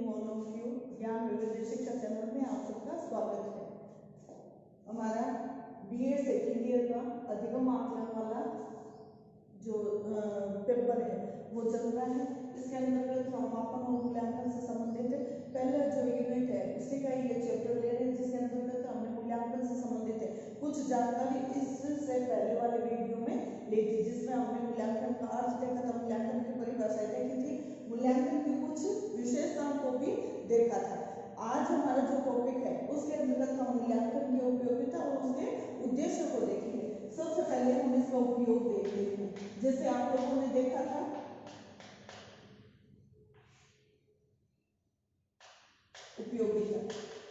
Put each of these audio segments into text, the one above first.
All of you. ज्ञान विविध शिक्षा चैनल में आप सबका स्वागत है। हमारा बीए सेकेंड ईयर का अधिगम आकलन वाला जो पेपर है वो चल रहा है। इसके अंतर्गत हम मापन और मूल्यांकन से संबंधित पहला जो यूनिट है उसी का ये चैप्टर ले रहे हैं, जिसके अंतर्गत हमने मूल्यांकन से संबंधित कुछ जानकारी इससे पहले वाले वीडियो में ली थी, जिसमें हमने मूल्यांकन का अर्थ देखा था, मूल्यांकन की परिभाषा देखी थी, मूल्यांकन की कुछ विशेषताओं को भी देखा था। आज हमारा जो टॉपिक है उसके अंतर्गत हम मूल्यांकन की उपयोगिता और उसके उद्देश्य को देखेंगे। सबसे पहले हम इसका उपयोग देख लेते हैं। जैसे आप लोगों ने देखा था उपयोगिता,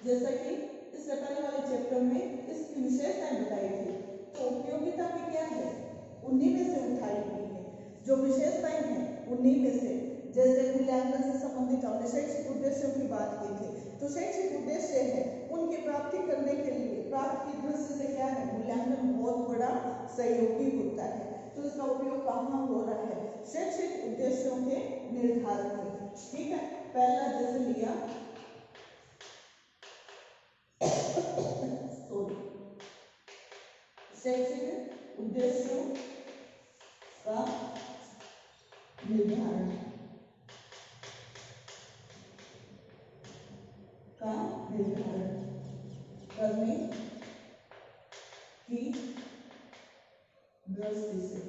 जैसा कि इससे पहले वाले चैप्टर में इसकी विशेषताएं बताई थी, तो उपयोगिता की क्या है, उन्हीं में से उठाई गई है। जो विशेषताएं हैं उन्हीं में से, जैसे मूल्यांकन से संबंधित हमने शैक्षिक उद्देश्यों की बात की थी, तो शैक्षिक उद्देश्य है उनकी प्राप्ति करने के लिए प्राप्ति की दृष्टि से क्या है, मूल्यांकन बहुत बड़ा सहयोगी होता है। तो इसका उपयोग कहाँ हो रहा है, शैक्षिक उद्देश्यों के निर्धारण में। ठीक है, पहला जैसे लिया शैक्षिक उद्देश्यों का निर्धारण करने की दृष्टि से।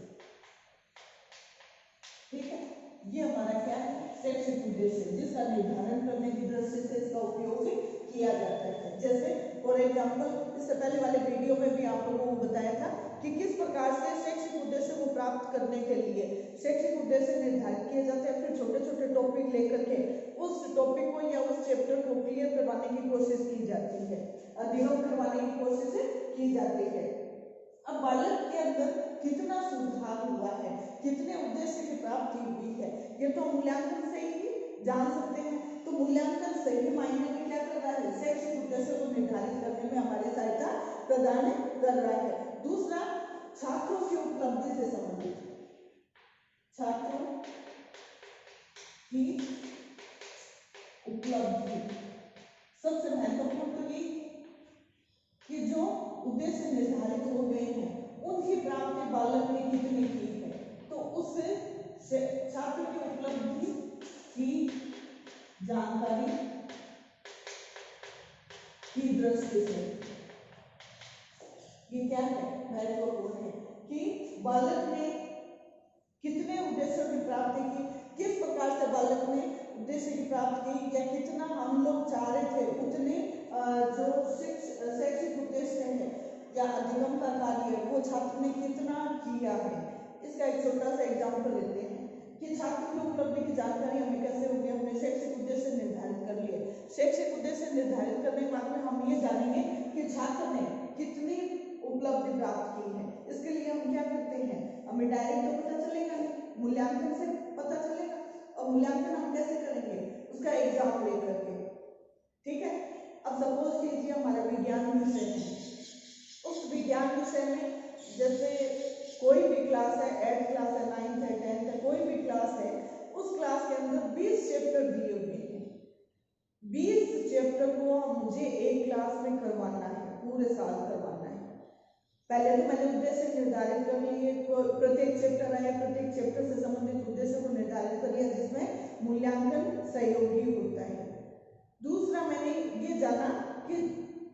ठीक है, ये हमारा क्या है, शैक्षिक उद्देश्य, जिसका निर्धारण करने की दृष्टि से इसका उपयोग किया जाता है। जैसे फॉर एग्जाम्पल इससे पहले वाले वीडियो में भी आप लोगों को बताया था कि किस प्रकार से शैक्षिक उद्देश्य को प्राप्त करने के लिए शैक्षिक उद्देश्य निर्धारित किए जाते हैं। फिर छोटे छोटे टॉपिक लेकर के उस टॉपिक को या उस चैप्टर को क्लियर करवाने की कोशिश की जाती है, अधिगम करवाने की कोशिश की जाती है। अब बालक के अंदर कितना सुधार हुआ है, कितने उद्देश्य की प्राप्ति हुई है, ये तो मूल्यांकन से ही जान सकते हैं। तो मूल्यांकन सही मायने में क्या कर रहा है, शैक्षिक उद्देश्य को निर्धारित करने में हमारी सहायता प्रदान कर रहा है। दूसरा, छात्रों की उपलब्धि से संबंधित, छात्रों की उपलब्धि सबसे महत्वपूर्ण तो ये कि जो उद्देश्य निर्धारित हो गए हैं उनकी प्राप्ति बालक ने कितनी की है, तो उस छात्र की उपलब्धि की जानकारी की दृष्टि से ये क्या है, महत्वपूर्ण है कि बालक ने कितने उद्देश्यों की प्राप्ति की, किस प्रकार से बालक ने उद्देश्य की प्राप्ति की, या कितना हम लोग चाह रहे थे उतने जो शैक्षिक उद्देश्य है या अधिगम का कार्य है वो छात्र ने कितना किया है। इसका एक छोटा सा एग्जाम्पल लेते हैं कि छात्र की उपलब्धि की जानकारी हमें कैसे होगी, हमने शैक्षिक उद्देश्य निर्धारित कर लिए। शैक्षिक उद्देश्य निर्धारित करने के बाद में हम ये जानेंगे कि छात्र ने कितनी उपलब्धि प्राप्त की है। इसके लिए हम क्या करते हैं, हमें डायरेक्ट तो पता चलेगा नहीं, मूल्यांकन से पता चलेगा। और मूल्यांकन हम कैसे करेंगे, उसका एग्जाम लेकर के। ठीक है, अब सपोज कीजिए हमारा विज्ञान विषय है, उस विज्ञान विषय में जैसे कोई भी क्लास है, 8th क्लास है, 9th है, 10th है, कोई भी क्लास है, उस क्लास के अंदर 20 चैप्टर दिए हुए हैं। 20 चैप्टर को मुझे एक क्लास में करवाना है, पूरे साल करवाना है। पहले तो मैंने उद्देश्य निर्धारित कर लिए, प्रत्येक चैप्टर है, प्रत्येक चैप्टर से संबंधित उद्देश्य को निर्धारित कर लिया, जिसमें मूल्यांकन सहयोगी होता है। दूसरा, मैंने ये जाना कि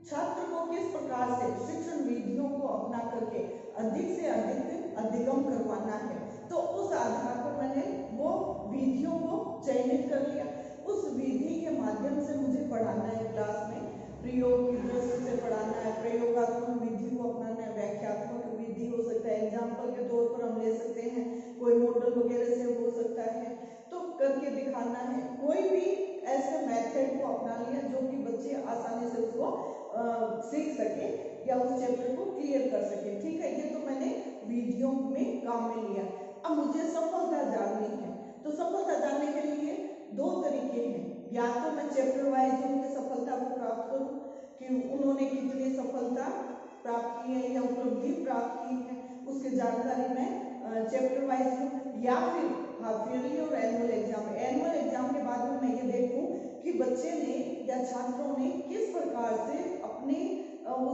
छात्र को किस प्रकार से शिक्षण विधियों को अपना करके अधिक से अधिक अधिगम करवाना है, तो उस आधार पर मैंने वो विधियों को चयनित कर लिया। उस विधि के माध्यम से मुझे पढ़ाना है, क्लास में प्रयोग की दृष्टि से पढ़ाना है, प्रयोगात्मक विधि को अपनाना है, व्याख्यात्मक विधि हो सकता है, एग्जाम्पल के तौर पर हम ले सकते हैं, कोई मॉडल वगैरह से हो सकता है, तो करके दिखाना है। कोई भी ऐसे मेथड को अपना लिया जो कि बच्चे आसानी से उसको सीख सके या उस चैप्टर को क्लियर कर सके। ठीक है, ये तो मैंने वीडियो में काम में लिया। अब मुझे सफलता जाननी है, तो सफलता जानने के लिए दो तरीके हैं, या तो मैं चैप्टर वाइज उनकी सफलता को प्राप्त करूं कि उन्होंने कितनी सफलता प्राप्त की है या उपलब्धि प्राप्त की है, उसकी जानकारी मैं चैप्टर वाइज लूं, या फिर हाफ ईयरली और एनुअल एग्जाम के बाद में मैं ये देखूं कि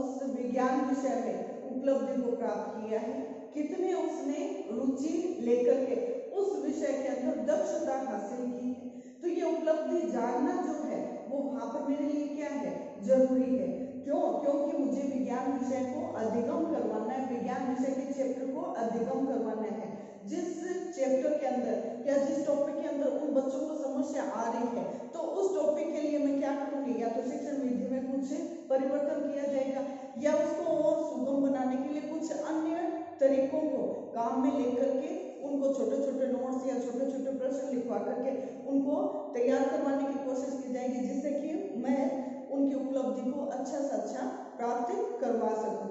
उस विज्ञान विषय में उपलब्धि को प्राप्त किया है, कितने उसने रुचि लेकर के उस विषय के अंदर दक्षता हासिल की है। तो ये उपलब्धि जानना जो है वो वहां पर मेरे लिए क्या है, जरूरी है। क्यों? क्योंकि मुझे विज्ञान विषय को अधिगम करवाना है, विज्ञान विषय के चैप्टर को अधिगम करवाना है। जिस चैप्टर के अंदर या जिस टॉपिक के अंदर उन बच्चों को समस्या आ रही है, तो उस टॉपिक के लिए मैं क्या करूंगी, या तो शिक्षण विधि में कुछ परिवर्तन किया जाएगा, या उसको और सुगम बनाने के लिए कुछ अन्य तरीकों को काम में लेकर के उनको छोटे छोटे नोट्स या छोटे छोटे प्रश्न लिखवा करके उनको तैयार करवाने की कोशिश की जाएगी, जिससे कि मैं उनकी उपलब्धि को अच्छा से अच्छा प्राप्त करवा सकूं।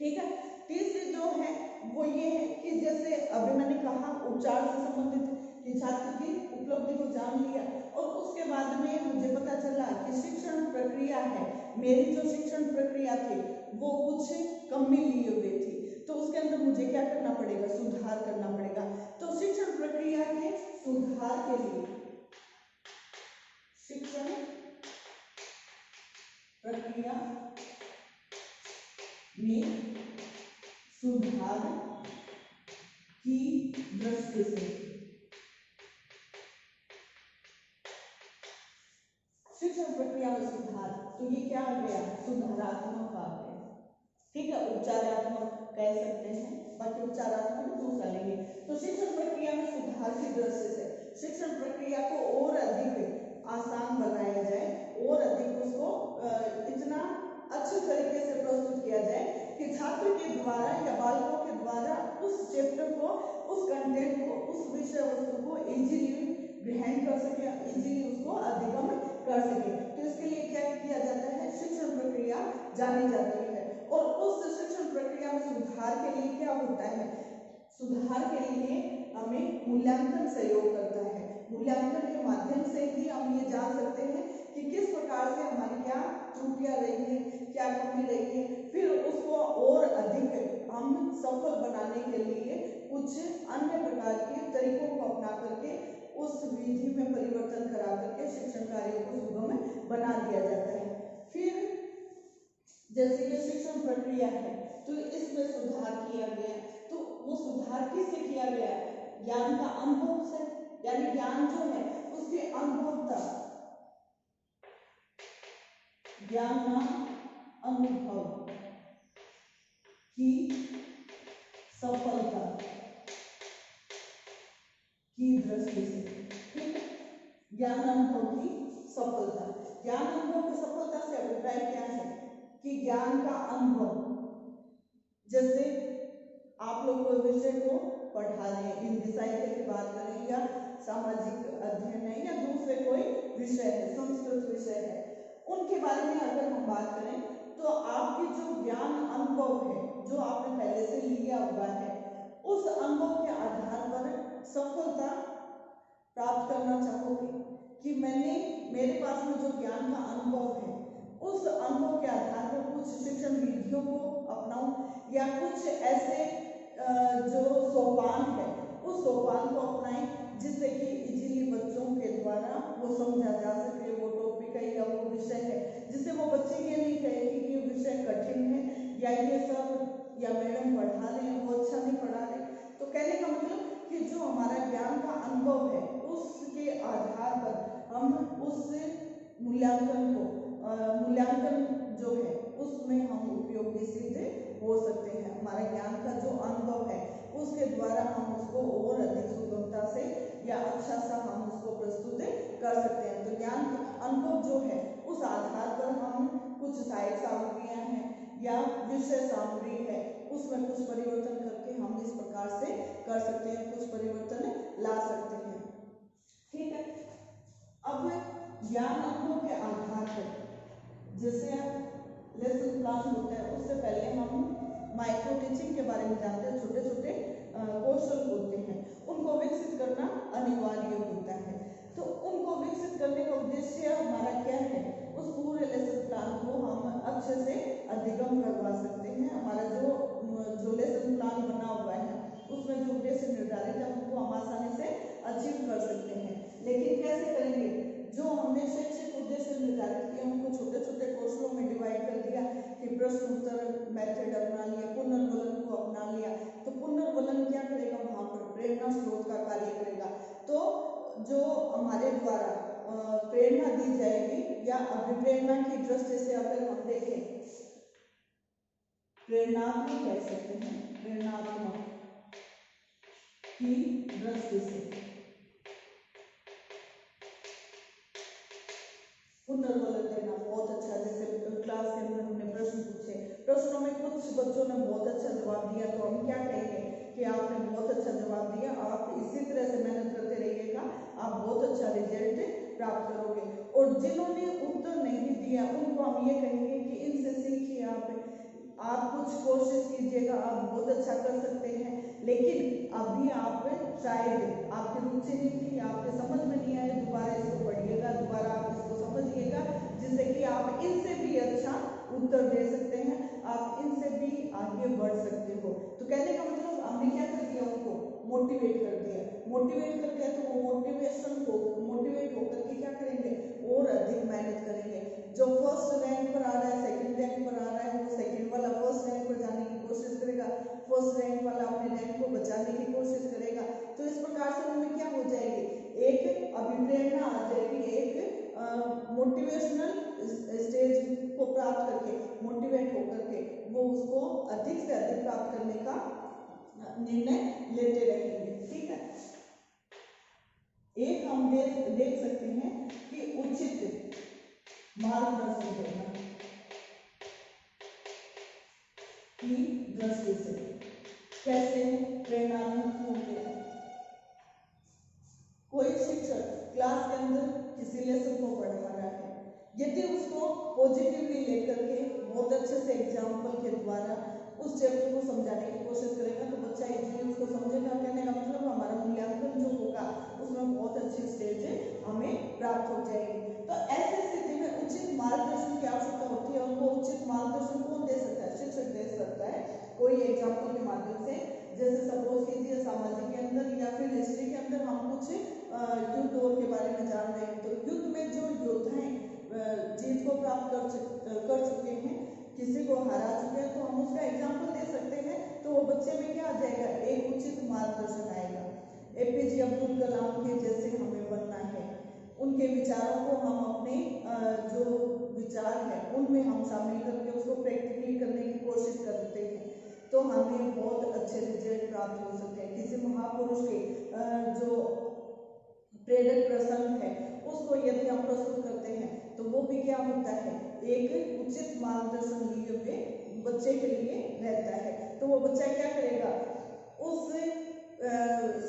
ठीक है। तीसरी जो है वो ये है कि जैसे अभी मैंने कहा उपचार से संबंधित कि छात्र की उपलब्धि को जान लिया, और उसके बाद में मुझे पता चला कि शिक्षण प्रक्रिया है, मेरी जो शिक्षण प्रक्रिया थी वो कुछ कमी लिए हुए थी, तो उसके अंदर मुझे क्या करना पड़ेगा, सुधार करना पड़ेगा। तो शिक्षण प्रक्रिया के सुधार के लिए, शिक्षण प्रक्रिया में सुधार की दृष्टि से शिक्षण प्रक्रिया में सुधार, तो ये क्या आ गया, सुधारात्मक आ गया। ठीक है, उपचारात्मक कह सकते हैं, बाकी उपचारात्मक दूसरा लेंगे। तो शिक्षण प्रक्रिया में सुधार की दृष्टि से शिक्षण प्रक्रिया को और अधिक आसान बनाया जाए, और अधिक उसको इतना अच्छे तरीके से प्रस्तुत किया जाए कि छात्र के द्वारा या बालकों के द्वारा उस चैप्टर को, उस कंटेंट को, उस विषय वस्तु को इजीली ग्रहण कर सके, इजीली उसको अधिगम कर सके। तो इसके लिए क्या किया जाता है, शिक्षण प्रक्रिया जानी जाती है। और उस शिक्षण प्रक्रिया में सुधार के लिए क्या होता है, सुधार के लिए हमें मूल्यांकन सहयोग करता है। मूल्यांकन के माध्यम से ही हम ये जान सकते हैं कि किस प्रकार से हमारी क्या त्रुटियां रही है, क्या कमी रही है, फिर उसको और अधिक हम सफल बनाने के लिए कुछ अन्य प्रकार के तरीकों को अपना करके उस विधि में परिवर्तन करा करके शिक्षण कार्य को सुगम बना दिया जाता है। फिर जैसे ये शिक्षण प्रक्रिया है तो इसमें सुधार किया गया, तो वो सुधार किससे किया गया, ज्ञान का अनुभव से, यानी ज्ञान जो है उसके अनुभवता, ज्ञान का अनुभव की सफलता की दृष्टि से। ठीक है, ज्ञान अनुभव की सफलता, ज्ञान अनुभव की सफलता से अभिप्राय क्या है कि ज्ञान का अनुभव, जैसे आप लोग कोई विषय को पढ़ा रहे हैं, हिंदी साहित्य की बात करें या सामाजिक अध्ययन है या दूसरे कोई विषय है, संस्कृत विषय है, उनके बारे में अगर हम बात करें तो आपकी जो ज्ञान अनुभव है जो आपने पहले से लिया हुआ है, उस अनुभव के आधार पर सफलता प्राप्त करना चाहोगे कि मैंने, मेरे पास में जो ज्ञान का अनुभव है उस अनुभव के आधार पर कुछ शिक्षण विधियों को अपनाऊं, या कुछ ऐसे जो सोपान है उस सोपान को अपनाएं, जिससे कि इजीली बच्चों के द्वारा वो समझा जा सके, वो टॉपिक है या वो विषय है, जिससे वो बच्चे ये नहीं कहेंगे कि ये विषय कठिन है या ये सब या मैडम पढ़ा रहे हैं वो अच्छा नहीं पढ़ा रहे। तो कहने का मतलब कि जो हमारा ज्ञान का अनुभव है उसके आधार पर हम उस मूल्यांकन को, मूल्यांकन जो है उसमें हम उपयोगी सिद्ध हो सकते हैं। हमारा ज्ञान का जो अनुभव है उसके द्वारा हम उसको और अधिक सुगमता से या अच्छा सा हम उसको प्रस्तुत कर सकते हैं। तो ज्ञान का अनुभव जो है उस आधार पर हम कुछ सहायक सामग्रियां हैं या विषय सामग्री है उसमें कुछ परिवर्तन करके हम इस प्रकार से कर सकते हैं, कुछ परिवर्तन ला सकते हैं। ठीक है, अब ज्ञान अनुभव के आधार पर जैसे लेसन प्लान होता है उससे पहले हम माइक्रो टीचिंग के बारे में जानते हैं, छोटे छोटे कौशल होते हैं, उनको विकसित करना अनिवार्य होता है। तो उनको विकसित करने का उद्देश्य हमारा क्या है, उस पूरे लेसन प्लान को हम अच्छे से अधिगम करवा सकते हैं। हमारा जो लेसन प्लान बना हुआ है उसमें जो उद्देश्य निर्धारित है उनको हम आसानी से अचीव कर सकते हैं। लेकिन कैसे करेंगे, जो हमने शैक्षिक उद्देश्य निर्धारित किया उनको छोटे छोटे कौशलों में डिवाइड कर दिया कि प्रश्न तो जो हमारे द्वारा प्रेरणा दी जाएगी या अभिप्रेरणा की दृष्टि से अगर हम देखें, प्रेरणात्मक कह सकते हैं, प्रेरणात्मक की दृष्टि से पुनर्वलन करना बहुत अच्छा। जैसे क्लास के अंदर हमने प्रश्न पूछे, प्रश्नों में कुछ बच्चों ने बहुत अच्छा जवाब दिया, तो हम क्या कहेंगे कि आपने बहुत अच्छा जवाब दिया, आप इसी तरह से मेहनत करते रहिएगा, आप बहुत अच्छा रिजल्ट प्राप्त करोगे। और जिन्होंने उत्तर नहीं दिया उनको हम ये कहेंगे कि इनसे सीखिए, आप कुछ कोशिश कीजिएगा, आप बहुत अच्छा कर सकते हैं, लेकिन अभी आप शायद आपकी रुचि नहीं थी, आपके समझ में नहीं आए, दोबारा इसको पढ़िएगा, दोबारा आप इसको समझिएगा, जिससे कि आप इनसे भी अच्छा उत्तर दे सकते हैं, आप इनसे भी आगे बढ़ सकते हो। तो कहने का मतलब हमने क्या कर दिया, उनको मोटिवेट कर दिया। मोटिवेट कर दिया तो वो मोटिवेट होकर के क्या करेंगे, और अधिक मेहनत करेंगे। जो फर्स्ट रैंक पर आ रहा है, सेकंड रैंक पर आ रहा है, वो सेकंड वाला फर्स्ट रैंक पर जाने की कोशिश करेगा, फर्स्ट रैंक वाला अपने रैंक को बचाने की कोशिश करेगा। तो इस प्रकार से उनमें क्या हो जाएगी, एक अभिप्रेरणा आ जाएगी, एक मोटिवेशनल स्टेज को प्राप्त करके, मोटिवेट होकर के वो उसको अधिक से अधिक प्राप्त करने का निर्णय लेते रहेंगे। ठीक है, एक हम देख सकते हैं कि उचित मार्गदर्शन करना की दृष्टि से कैसे प्रेरणात्मक होंगे। कोई शिक्षक क्लास के अंदर किसी लेसन को पढ़ा रहा है, यदि उसको पॉजिटिवली लेकर के बहुत अच्छे से एग्जाम्पल के द्वारा उस चैप्टर को समझाने की कोशिश करेगा तो बच्चा इजीली उसको समझेगा। कहने का मतलब हमारा मूल्यांकन जो होगा उसमें बहुत अच्छी स्टेज हमें प्राप्त हो जाएगी। तो ऐसी स्थिति में उचित मार्गदर्शन की आवश्यकता होती है, और वो उचित मार्गदर्शन कौन दे सकता है, शिक्षक दे सकता है, कोई एग्जाम्पल के माध्यम से। जैसे सपोज कीजिए सामाजिक के अंदर या फिर हिस्ट्री के अंदर हम कुछ युद्ध दौर के बारे में जान रहे हैं, तो युद्ध में जो योद्धाएं जीत को प्राप्त कर चुके हैं, किसी को हरा चुके हैं, तो हम उसका एग्जाम्पल दे सकते हैं। तो वो बच्चे में क्या आ जाएगा, एक उचित मार्गदर्शन आएगा। एपीजे अब्दुल कलाम के जैसे हमें बनना है, उनके विचारों को हम अपने जो विचार है उनमें हम शामिल करके उसको प्रैक्टिकली करने की कोशिश करते हैं, तो हमें बहुत अच्छे रिजल्ट प्राप्त हो सकते हैं। किसी महापुरुष के जो प्रेरक प्रसंग है उसको यदि हम प्रस्तुत करते हैं तो वो भी क्या होता है, एक उचित मार्गदर्शन लिए हुए बच्चे के लिए रहता है। तो वो बच्चा क्या करेगा, उस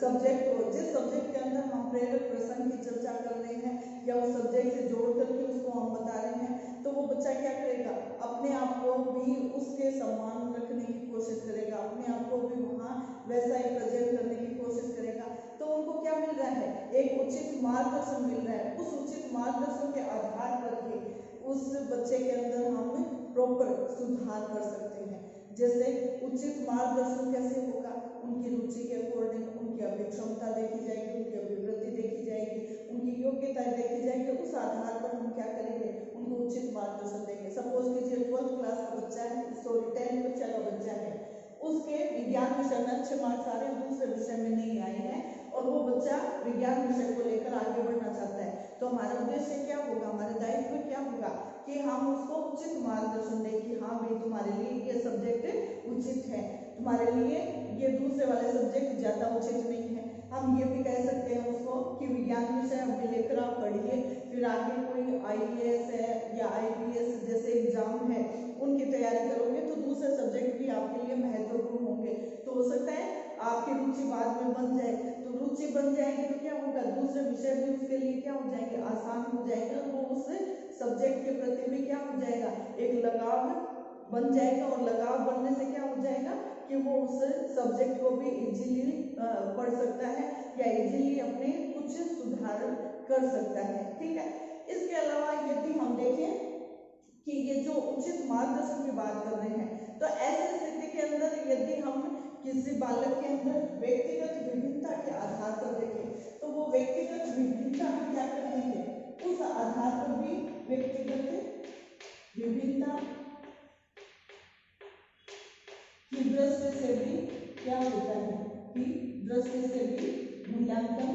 सब्जेक्ट को, जिस सब्जेक्ट के अंदर हम प्रेरक प्रसंग की चर्चा कर रहे हैं या उस सब्जेक्ट से जोड़ करके उसको हम बता रहे हैं, तो वो बच्चा क्या करेगा, अपने आप को भी उसके सम्मान रखने की कोशिश करेगा, अपने आप को भी वहाँ वैसा ही प्रेजेंट करने की कोशिश करेगा। तो उनको क्या मिल रहा है, एक उचित मार्गदर्शन मिल रहा है। उस उचित मार्गदर्शन के आधार पर ही उस बच्चे के अंदर हम प्रॉपर सुधार कर सकते हैं। जैसे उचित मार्गदर्शन कैसे होगा, उनकी रुचि के अकॉर्डिंग उनकी अभिक्षमता देखी जाएगी, उनकी अभिवृत्ति देखी जाएगी, उनकी योग्यता देखी जाएगी। उस आधार पर हम क्या करेंगे, उनको उचित मार्गदर्शन देंगे। सपोज कीजिए 12th क्लास का बच्चा है, सॉरी 10th कक्षा का बच्चा है, उसके विज्ञान विषय में अच्छे मार्क्स आ रहे हैं, दूसरे विषय में नहीं आए हैं, और वो बच्चा विज्ञान विषय को लेकर आगे बढ़ना चाहता है, तो हमारा उद्देश्य क्या होगा, हमारा दायित्व क्या होगा कि हम उसको उचित मार्गदर्शन दें कि हाँ भाई तुम्हारे लिए ये सब्जेक्ट उचित है, तुम्हारे लिए ये दूसरे वाले सब्जेक्ट ज्यादा उचित नहीं है। हम ये भी कह सकते हैं उसको कि विज्ञान विषय अभी लेकर आप पढ़िए, फिर आगे कोई IAS है या IPS जैसे एग्जाम है उनकी तैयारी करोगे तो दूसरे सब्जेक्ट भी आपके लिए महत्वपूर्ण होंगे। तो हो सकता है आपकी रुचि बाद में बन जाए, तो रुचि बन जाएगी तो क्या होगा, दूसरे विषय भी उसके लिए क्या हो जाएंगे, आसान हो जाएगा, वो उस सब्जेक्ट के प्रति भी क्या हो जाएगा, एक लगाव बन जाएगा, और लगाव बनने से क्या हो जाएगा कि वो उस सब्जेक्ट को भी इजीली पढ़ सकता है या इजीली अपने कुछ सुधार कर सकता है। ठीक है, इसके अलावा यदि हम देखें कि ये जो उचित मार्गदर्शन की बात कर रहे हैं, तो ऐसी स्थिति के अंदर यदि हम किसी बालक के अंदर व्यक्तिगत विभिन्नता के आधार पर देखें तो वो व्यक्तिगत विभिन्नता भी क्या कर देंगे, उस आधार पर भी व्यक्तिगत विभिन्नता की दृष्टि से भी क्या होता है कि दृष्टि से भी मूल्यांकन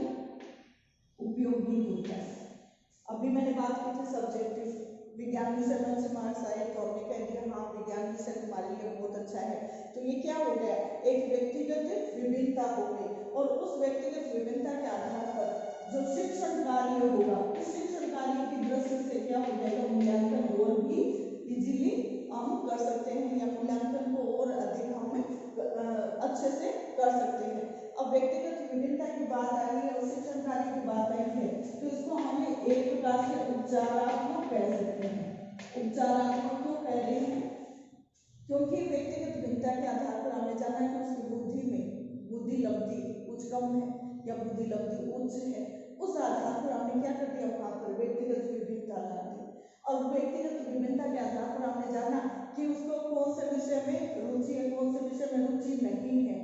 उपयोगी होता है। अभी मैंने बात की थी सब्जेक्टिव, विज्ञान विषय में अच्छे मार्क्स आए तो हमने कह दिया हाँ विज्ञान विषय तुम्हारे लिए बहुत अच्छा है। तो ये क्या हो गया, एक व्यक्तिगत विभिन्नता हो गई, और उस व्यक्तिगत विभिन्नता के आधार पर जो शिक्षण कार्य होगा उस शिक्षण कार्य की दृष्टि से क्या हो जाएगा, मूल्यांकन और भी इजीली हम कर सकते हैं, या मूल्यांकन को और अधिक हम अच्छे से कर सकते हैं। अब व्यक्तिगत विभिन्नता की बात आई है और शिक्षण कार्य की बात आई है, तो इसको हमें एक प्रकार से उपचारात्मक कह सकते हैं। उपचारात्मक क्यों कह रहे हैं, क्योंकि व्यक्तिगत भिन्नता के आधार पर हमें जाना कि उसकी बुद्धि में बुद्धि लब्धि कुछ कम है या बुद्धि लब्धि उच्च है, उस आधार पर हमने क्या कर दिया, वहां पर व्यक्तिगत विभिन्नता ला दी। और व्यक्तिगत विभिन्नता के आधार पर हमने जाना कि उसको कौन से विषय में रुचि है, कौन से विषय में रुचि नहीं है।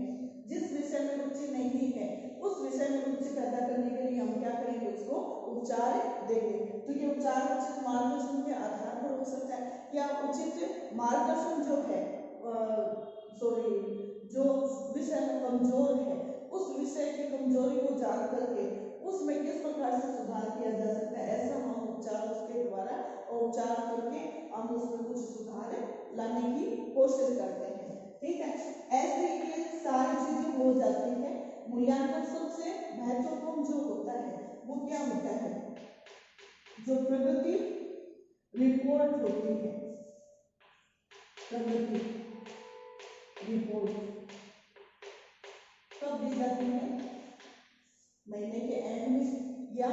जिस विषय में रुचि नहीं है उस विषय में रुचि पैदा करने के लिए हम क्या करेंगे, उसको उपचार देंगे। तो ये उपचार उचित मार्गदर्शन के आधार पर हो सकता है, या उचित मार्गदर्शन जो है जो विषय में कमजोर है उस विषय की कमजोरी को जान करके उसमें किस प्रकार से सुधार किया जा सकता है, ऐसा हम उपचार उसके द्वारा उपचार करके हम उसमें कुछ सुधार लाने की कोशिश करते हैं। ठीक है, ऐसे ये सारी चीजें हो जाती है। मूल्यांकन सबसे महत्वपूर्ण जो होता है वो क्या होता है, जो प्रगति रिपोर्ट होती है, प्रगति रिपोर्ट कब दी जाती है, महीने के एंड में या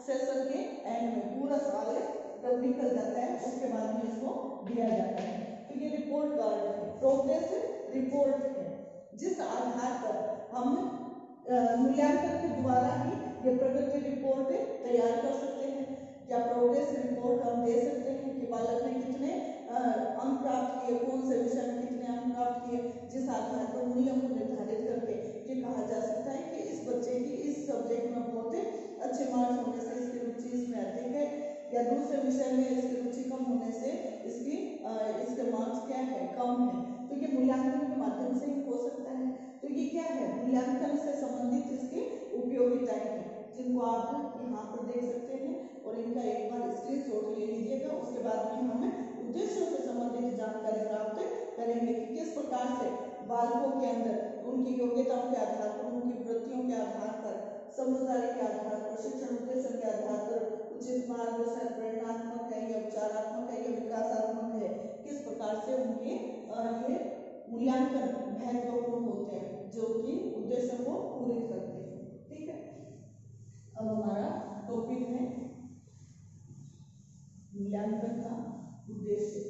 सेशन के एंड में, पूरा साल जब निकल जाता है उसके बाद में इसको दिया जाता है। तो ये रिपोर्ट कार्ड है, प्रोग्रेस रिपोर्ट है, जिस आधार पर हम मूल्यांकन के द्वारा ही ये प्रगति रिपोर्ट तैयार कर सकते हैं, या प्रोग्रेस रिपोर्ट हम दे सकते हैं कि बालक ने कितने अंक प्राप्त किए, कौन से विषय में कितने अंक प्राप्त किए, जिस आधार पर मूल्यों को निर्धारित करके ये कहा जा सकता है कि इस बच्चे की इस सब्जेक्ट में बहुत अच्छे मार्क्स होने से इसकी रुचि इसमें अधिक है, या दूसरे विषय में इसकी रुचि कम होने से इसके मार्क्स क्या है, कम है। तो ये मूल्यांकन के माध्यम से ही हो सकता है। तो ये क्या है, मूल्यांकन से संबंधित इसकी उपयोगिताएं हैं, जिनको आप यहाँ पर देख सकते हैं, और इनका एक बार स्क्रीनशॉट ले लीजिएगा। उसके बाद में हम उद्देश्यों से संबंधित जानकारी प्राप्त करेंगे कि किस प्रकार से बालकों के अंदर उनकी योग्यताओं के आधार पर, उनकी वृत्तियों के आधार पर, समझदारी के आधार पर, शिक्षण उद्देश्य के आधार पर उचित मार्गदर्शन प्रेरणात्मक है या उपचारात्मक है या विकासात्मक है, किस प्रकार से उनके ये मूल्यांकन महत्वपूर्ण होते हैं जो कि उद्देश्य को पूरे करते हैं। ठीक है, अब हमारा टॉपिक है मूल्यांकन का उद्देश्य।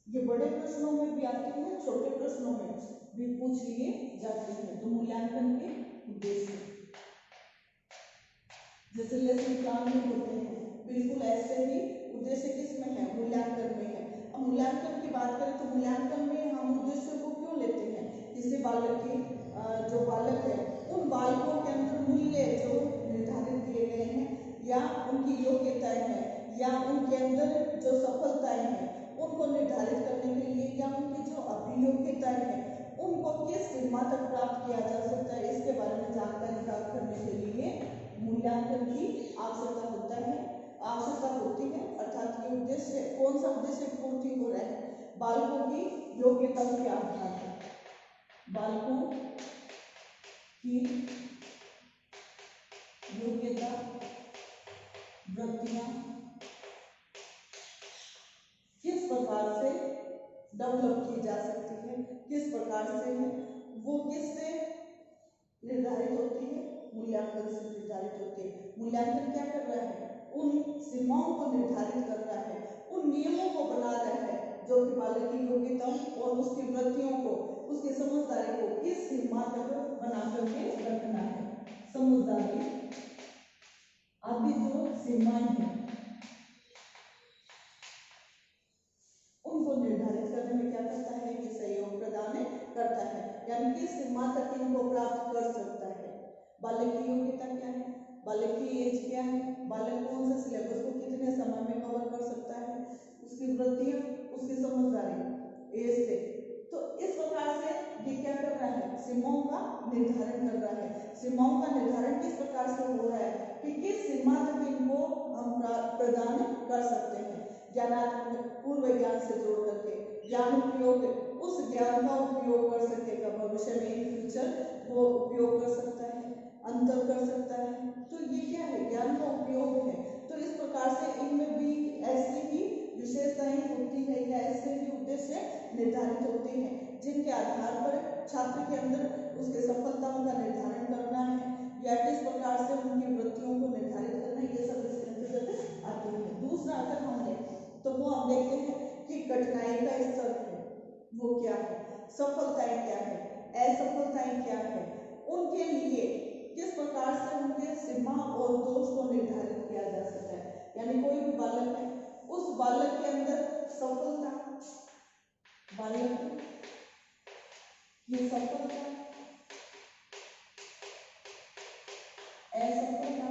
ये बड़े प्रश्नों में भी आते हैं, छोटे प्रश्नों में भी पूछ लिए जाते हैं। तो मूल्यांकन के उद्देश्य जैसे लेसन प्लान में होते हैं, बिल्कुल ऐसे ही उद्देश्य किसमें है, मूल्यांकन में है। अब मूल्यांकन की बात करें तो मूल्यांकन में हम उद्देश्य को क्यों लेते हैं, जिससे बालक की जो बालक है उन बालकों के अंदर मूल्य जो निर्धारित किए गए हैं, या उनकी योग्यताएं हैं, या उनके अंदर जो सफलताएं हैं उनको निर्धारित करने के लिए, या उनकी जो अभियोग्यताएं हैं उनको किस सीमा तक प्राप्त किया जा सकता है, इसके बारे में जानकारी प्राप्त करने के लिए मूल्यांकन की आवश्यकता होती है। अर्थात ये उद्देश्य, कौन सा उद्देश्य पूर्ति हो रहा है, बालकों की योग्यताओं के आधार पर, बालकों की योग्यता, वृत्तियां किस प्रकार से डेवलप की जा सकती है, किस प्रकार से वो किससे निर्धारित होती है, मूल्यांकन से निर्धारित होती है। मूल्यांकन क्या कर रहा है, उन सीमाओं को निर्धारित कर रहा है, उन नियमों को बना रहा है जो कि बालक की योग्यताओं और उसकी वृत्तियों को, उसकी समझदारी को किस सीमा तक बना करके रखना है। समझदारी आदि जो सीमाएं हैं उनको निर्धारित करने में क्या करता है, ये सहयोग प्रदान करता है, यानी किस सीमा तक इनको प्राप्त कर सकता है। बालक की योग्यता क्या है, बालक की एज क्या है, बालक कौन सा सिलेबस को कितने समय में कवर कर सकता है, उसकी वृत्तियां, उसकी समझदारी एज से। तो इस प्रकार से ये क्या कर रहा है, सीमाओं का निर्धारण कर रहा है। सीमाओं का निर्धारण किस प्रकार से हो रहा हम प्रदान कर सकते हैं। ज्ञानात्मक पूर्व ज्ञान से जोड़ करके ज्ञान उपयोग, उस ज्ञान का उपयोग कर सकेगा भविष्य में, इन फ्यूचर वो उपयोग कर सकता है, अंतर कर सकता है। तो ये क्या है, ज्ञान का उपयोग है। तो इस प्रकार से इनमें भी ऐसी ही विशेषताएं होती है या ऐसे ही उद्देश्य निर्धारित होते हैं जिनके आधार पर छात्र के अंदर उसके सफलताओं का निर्धारण करना है या किस प्रकार से उनकी वृत्तियों को निर्धारित करना है, ये सब इसके अंतर्गत आते हैं। दूसरा अगर हम लें तो वो हम देखते हैं कि कठिनाई का स्तर है वो क्या है, सफलताएं क्या है, असफलताएं क्या है, उनके लिए किस प्रकार से उनके सीमा और दोष को निर्धारित किया जा सकता है। यानी कोई भी बालक है, उस बालक के अंदर सफलता, बालक की सफलता, असफलता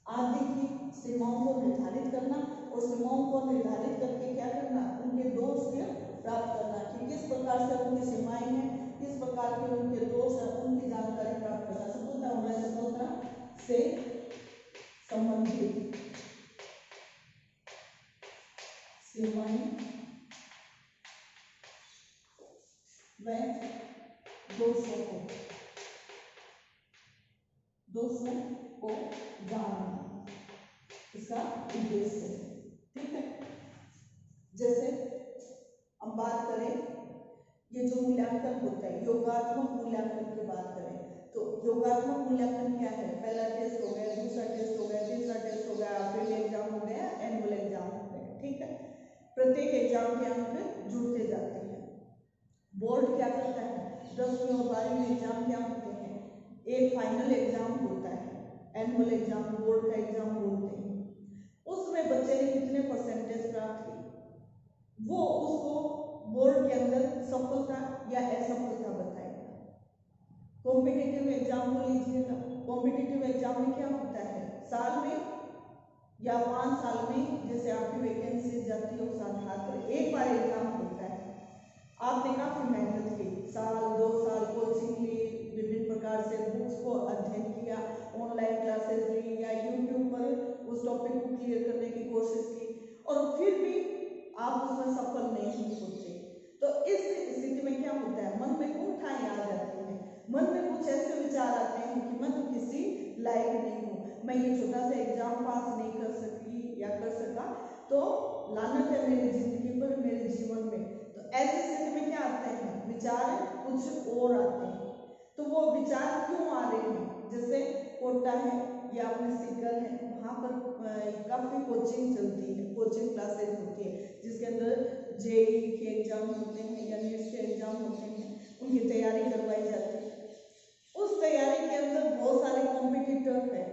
आदि की सीमाओं को निर्धारित करना और सीमाओं को निर्धारित करके क्या करना, उनके दोष को प्राप्त करना कि किस प्रकार से उनकी सीमाएं हैं, किस प्रकार के उनके दोष है, उनकी जानकारी प्राप्त करना। सफलता होगा सफलता से संबंधित सीमाएं व दोषों को जानना इसका उद्देश्य है। ठीक है, जैसे हम बात करें ये जो मूल्यांकन होता है, योगात्मक मूल्यांकन की बात करें तो योगात्मक मूल्यांकन क्या है, पहला टेस्ट हो गया, दूसरा टेस्ट हो गया, तीसरा टेस्ट हो गया, फिर एग्जाम हो गया, एनुअल एग्जाम हो गया। ठीक है, प्रत्येक एग्जाम के अंक जुड़ते जाते हैं। बोर्ड क्या करता है, 10वीं और 12वीं एग्जाम क्या होते हैं, एक फाइनल एग्जाम होता है, एनुअल एग्जाम, बोर्ड का एग्जाम बोलते हैं। उसमें बच्चे ने कितने परसेंटेज प्राप्त की, वो उसको बोर्ड के अंदर सफलता या असफलता बताएगा। कॉम्पिटिटिव एग्जाम को लीजिएगा, कॉम्पिटिटिव एग्जाम में क्या होता है, साल में या 5 साल में जैसे आपकी वैकेंसी जाती है उस आधार पर एक बार एग्जाम होता है। आपने काफी मेहनत की, साल 2 साल कोचिंग ली, विभिन्न प्रकार से बुक्स को अध्ययन किया, ऑनलाइन क्लासेस ली या यूट्यूब पर उस टॉपिक को क्लियर करने की कोशिश की और फिर भी आप उसमें सफल नहीं होते। तो इस स्थिति में क्या होता है, मन में कुंठाएं आ जाती हैं, मन में कुछ ऐसे विचार आते हैं कि मैं तो किसी लायक नहीं हूँ, मैं ये छोटा सा एग्जाम पास नहीं कर सकी या कर सका तो लानत है मेरी जिंदगी पर, मेरे जीवन में। तो ऐसी स्थिति में क्या आते हैं, विचार कुछ और आते हैं। तो वो विचार क्यों आ रहे हैं, जैसे कोटा है या अपने सीकर है, वहाँ पर काफ़ी कोचिंग चलती है, कोचिंग क्लासेस होती है जिसके अंदर जेई के एग्जाम होते हैं या नीट के एग्जाम होते हैं, उनकी तैयारी करवाई जाती है। उस तैयारी के अंदर बहुत सारे कॉम्पिटिटर हैं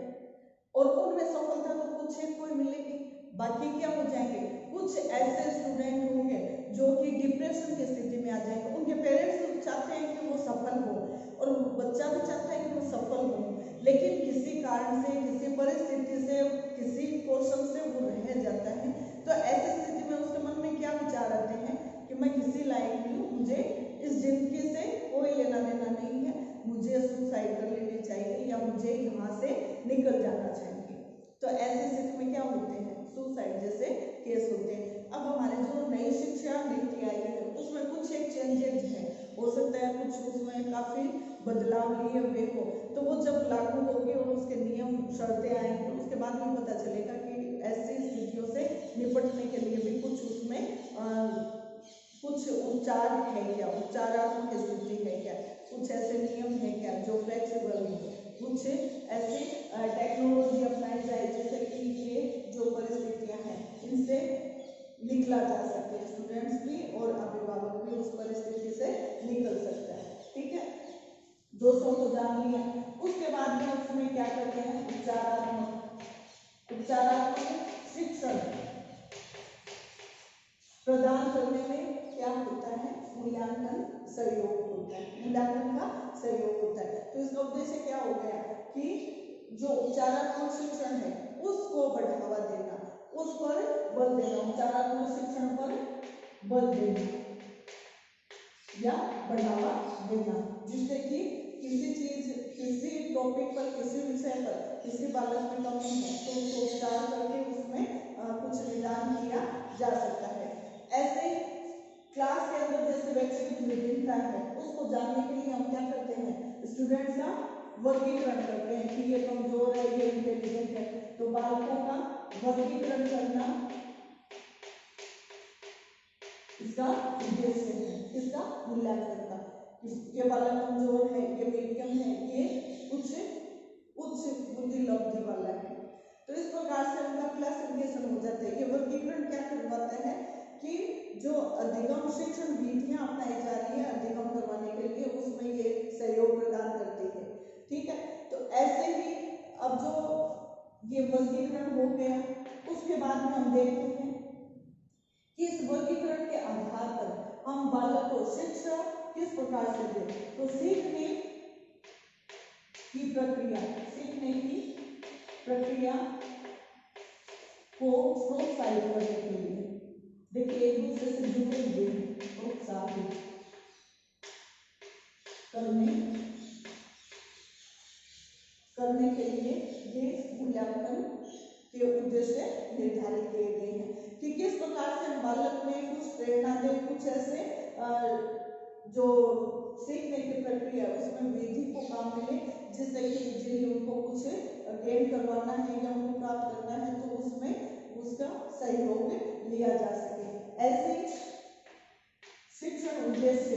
और उनमें सफलता तो कुछ एक कोई मिलेगी, बाकी क्या हो जाएंगे, कुछ ऐसे स्टूडेंट होंगे जो कि डिप्रेशन की स्थिति में आ जाएंगे। उनके पेरेंट्स चाहते हैं कि वो सफल हो और बच्चा भी चाहता है कि वो सफल हो, लेकिन किसी कारण से, किसी परिस्थिति से, किसी कौशल से वो रह जाता है। तो ऐसी स्थिति में उसके मन में क्या विचार आते हैं कि मैं किसी लायक नहीं हूँ, मुझे इस जिंदगी से कोई लेना देना नहीं है, मुझे सुसाइड कर लेनी चाहिए या मुझे यहाँ से निकल जाना चाहिए। तो ऐसी स्थिति में क्या होते हैं, सुसाइड जैसे केस होते हैं। अब हमारे जो नई शिक्षा नीति आई है उसमें कुछ एक चेंजेस है, हो सकता है कुछ उसमें काफी बदलाव लिए हुए हो, तो वो जब लागू होगी और उसके नियम शर्तें आएंगी तो उसके बाद में पता चलेगा कि ऐसी स्थितियों से निपटने के लिए भी कुछ उसमें कुछ उपचार है क्या, उपचारात्मक स्थिति है क्या, कुछ ऐसे नियम है क्या जो फ्लेक्सिबल है, कुछ ऐसी टेक्नोलॉजी अपनाई जाए जैसे कि ये जो परिस्थितियां हैं इनसे निकला जा सके, स्टूडेंट्स भी और अभिभावक भी उस परिस्थिति से निकल सकता है। ठीक है, दोस्तों को जान लिया। उसके बाद में उसमें क्या करते हैं, उपचारात्मक शिक्षण प्रदान करने में क्या होता है, मूल्यांकन सहयोग होता है, मूल्यांकन का सहयोग होता है। तो इसका उद्देश्य क्या हो गया कि जो उपचारात्मक शिक्षण है उसको बढ़ावा देना, उस पर बल देना, उपचारात्मक शिक्षण पर बल देना या बढ़ावा देना, जिससे कि किसी टॉपिक पर, किसी विषय पर किसी बालक में कमी है तो उसको उपचार करके उसमें कुछ निदान किया जा सकता है। ऐसे क्लास के अंदर जैसे व्यक्तिगत विभिन्नता है उसको जानने के लिए हम क्या करते हैं, स्टूडेंट्स का वर्गीकरण करते हैं कि ये कमजोर है, ये इंटेलिजेंट है। तो बालकों का वर्गीकरण करना इसका उद्देश्य है, इसका मूल्यांकन का। ये बालक कमजोर है, ये मीडियम है, ये उच्च बुद्धि लब्धि वाला है। तो इस प्रकार से उनका क्लासिफिकेशन हो जाता है। ये वर्गीकरण क्या करवाता है कि जो अधिगम शिक्षण विधियां अपनाई जा रही है अधिगम करवाने के लिए, उसमें ये सहयोग प्रदान करती है। ठीक है, तो ऐसे ही अब जो ये वर्गीकरण हो गया, उसके बाद में हम देखते हैं कि इस वर्गीकरण के आधार पर हम बालक को शिक्षा किस प्रकार से दें। तो सीखने की प्रक्रिया को प्रोत्साहित करने के लिए, देखिए एक दूसरे से जुड़े हुए हैं, प्रोत्साहित करने के लिए ये मूल्यांकन के उद्देश्य निर्धारित किए गए हैं कि किस प्रकार से बालक में कुछ प्रेरणा दें, कुछ ऐसे जो सीखने की प्रक्रिया उसमें विधि को काम मिले, जिससे कि इजीली उनको कुछ गेन करवाना है या उनको प्राप्त करना है तो उसमें उसका सहयोग लिया जा सके। ऐसे शिक्षण उद्देश्य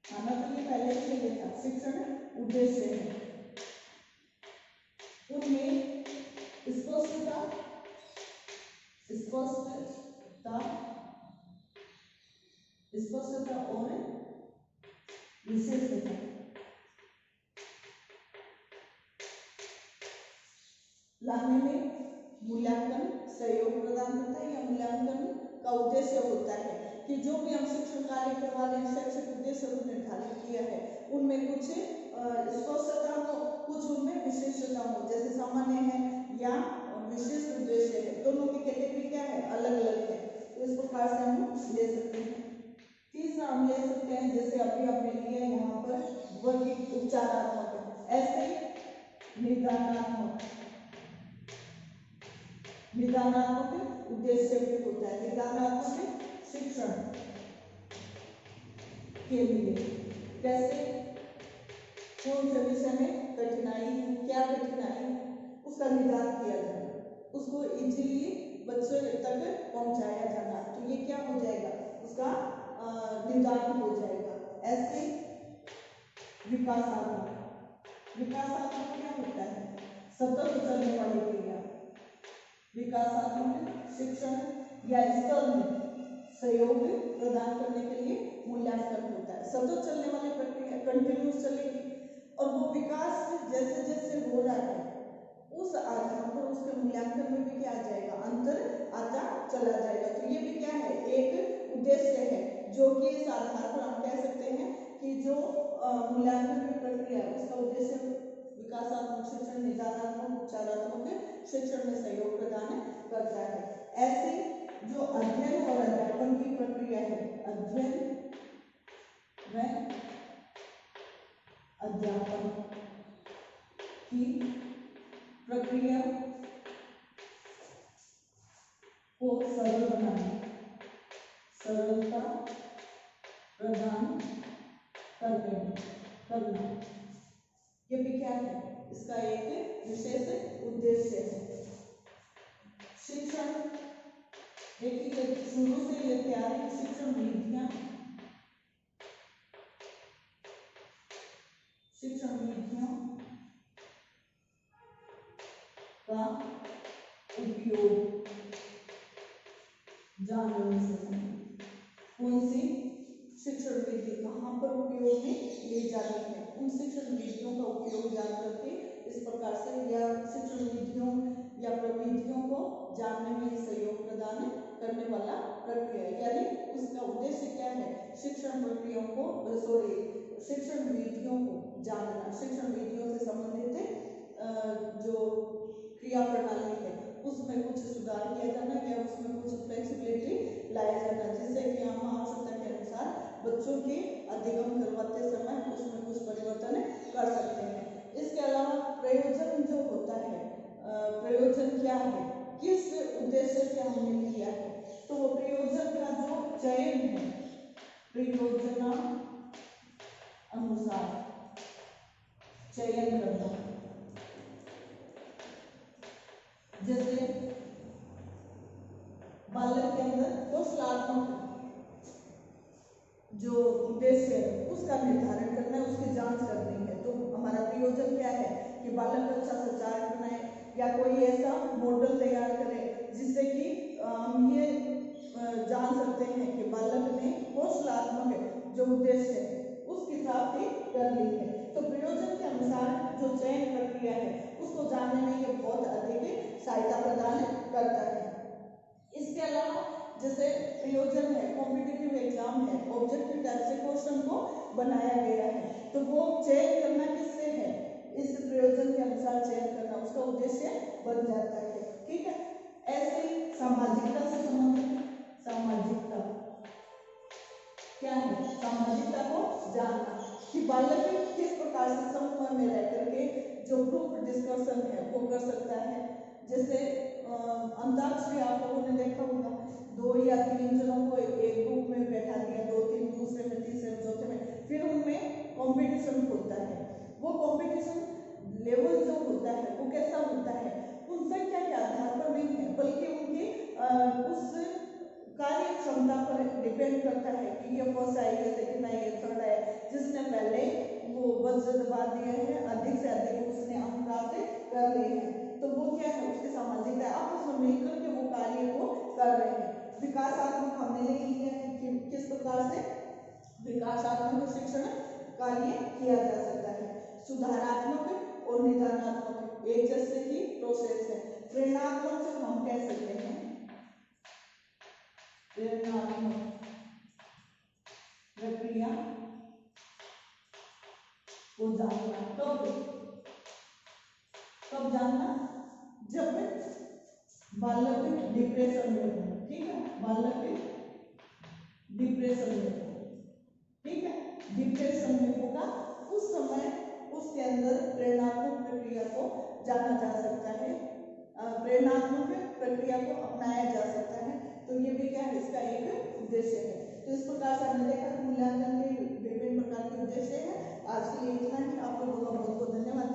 आना तो ये पहले से ही था, शिक्षण उद्देश्य है, उनमें स्पष्टता और विशेषता लाने में मूल्यांकन सहयोग प्रदान करता है। या मूल्यांकन का उद्देश्य होता है कि जो भी हम शिक्षण कार्य करवा रहे हैं, शैक्षिक उद्देश्य को निर्धारित किया है, उनमें कुछ स्पष्टता हो, कुछ उनमें विशेषता हो। जैसे सामान्य है या विशिष्ट उद्देश्य है, दोनों की कैटेगरी क्या है, अलग अलग है। तो इस प्रकार से हम ले सकते हैं। तीसरा हम ले सकते हैं, जैसे अभी हमने लिया यहाँ पर वर्गीकृत उपचारात्मक, ऐसे निदानात्मक उद्देश्य भी होता है। निदानात्मक शिक्षण के लिए कैसे, कौन से विषय में कठिनाई है, क्या कठिनाई है, उसका निदान किया जाए, उसको इजीली बच्चों तक पहुंचाया जाना, तो ये क्या हो जाएगा, उसका निदान हो जाएगा। ऐसे विकासात्मक क्या होता है, सतत चलने वाली क्रिया। विकासात्मक शिक्षण या स्तर में सहयोग प्रदान करने के लिए मूल्यांकन होता है। सतत चलने वाली प्रक्रिया कंटिन्यूस चलेगी और वो विकास जैसे जैसे हो रहा है उस आधार पर उसके मूल्यांकन में भी क्या आ जाएगा, अंतर आता चला जाएगा। तो ये भी क्या है, एक उद्देश्य है, जो कि इस आधार पर हम कह सकते हैं कि जो मूल्यांकन की प्रक्रिया है उसका उद्देश्य विकासात्मक शिक्षण, निदानात्मक उपचारात्मक शिक्षण में सहयोग प्रदान करता है। ऐसे जो अध्ययन और अध्यापन की प्रक्रिया है, अध्ययन व अध्यापन की प्रक्रिया को सरल बनाना, सरलता प्रदान करना, ये भी क्या है, इसका एक विशेष उद्देश्य है। शिक्षण देखिए शुरू से ये तैयारी शिक्षण विधियां का उपयोग जानने से कौन सी शिक्षण विधि कहाँ पर उपयोग में ली जाती है, उन शिक्षण विधियों का उपयोग जान करके इस प्रकार से या शिक्षण विधियों या प्रविधियों को जानने में सहयोग प्रदान करने वाला प्रक्रिया, यानी उसका उद्देश्य क्या है, शिक्षण प्रक्रियाओं को शिक्षण विधियों को जानना, शिक्षण विधियों से संबंधित जो क्रिया प्रणाली है उसमें कुछ सुधार किया जाना या उसमें कुछ फ्लेक्सिबिलिटी लाया जाना, जिससे कि हम आवश्यकता के अनुसार बच्चों के अधिगम करवाते समय उसमें कुछ परिवर्तन कर सकते हैं। प्रयोजन क्या है, किस उद्देश्य से हमने किया है। तो वो प्रयोजन का जो चयन है, प्रयोजना अनुसार चयन करना। जैसे बालक के अंदर कौशलात्मक जो उद्देश्य है उसका निर्धारण करना है, उसकी जांच करनी है। तो हमारा प्रयोजन क्या है कि बालक अच्छा संचार बनाए या कोई ऐसा मॉडल तैयार करे जिससे कि हम ये जान सकते हैं कि बालक ने कौशलात्मक जो उद्देश्य है उसकी प्राप्ति कर ली है। तो प्रयोजन के अनुसार जो चयन प्रक्रिया है उसको जानने में ये बहुत अधिक सहायता प्रदान करता है। इसके अलावा जैसे प्रयोजन है, कॉम्पिटिटिव एग्जाम है, ऑब्जेक्टिव टाइप से क्वेश्चन को बनाया गया है, तो वो चयन करना किससे है, इस प्रयोजन के अनुसार चयन करना उसका उद्देश्य बन जाता है। ठीक है। ऐसे ही सामाजिकता से संबंधित, सामाजिकता क्या है, सामाजिकता को जानना कि बालक किस प्रकार से समूह में रह करके जो ग्रुप डिस्कशन है वो कर सकता है। जैसे अंताक्षरी आप लोगों ने देखा होगा, 2 या 3 जनों को एक ग्रुप में बैठा दिया, 2-3 दूसरे में, तीसरे में, चौथे में, फिर उनमें कंपटीशन होता है। वो कंपटीशन लेवल जो होता है वो कैसा होता है, उन संख्या के आधार पर नहीं है बल्कि उनकी उस कार्य क्षमता पर डिपेंड करता है कि ये फर्स्ट आई है, सेकंड आई है, थर्ड है, जिसने पहले वो वज्र दबा दिए हैं, अधिक से अधिक उसने अंक प्राप्त कर लिए हैं, तो वो क्या है, उसकी सामाजिकता है, आपस में मिलकर के वो कार्य को कर रहे हैं। विकासात्मक हमने ले लिया है कि किस प्रकार से विकासात्मक शिक्षण कार्य किया जा सकता है। सुधारात्मक और निदानात्मक एक जैसे ही प्रोसेस है। प्रेरणात्मक से हम कह सकते हैं, प्रेरणात्मक प्रक्रिया को जानना कब जानना, जब बालक डिप्रेशन में हो। ठीक है, बालक डिप्रेशन में हो, ठीक है, डिप्रेशन में होगा उस समय उसके अंदर प्रेरणात्मक प्रक्रिया को जाना जा सकता है, प्रेरणात्मक प्रक्रिया को अपनाया जा सकता है। तो ये भी क्या है, इसका एक उद्देश्य है। तो इस प्रकार से हमने देखा मूल्यांकन के विभिन्न प्रकार के उद्देश्य है। आज के लिए इतना ही, आप लोगों का बहुत बहुत धन्यवाद।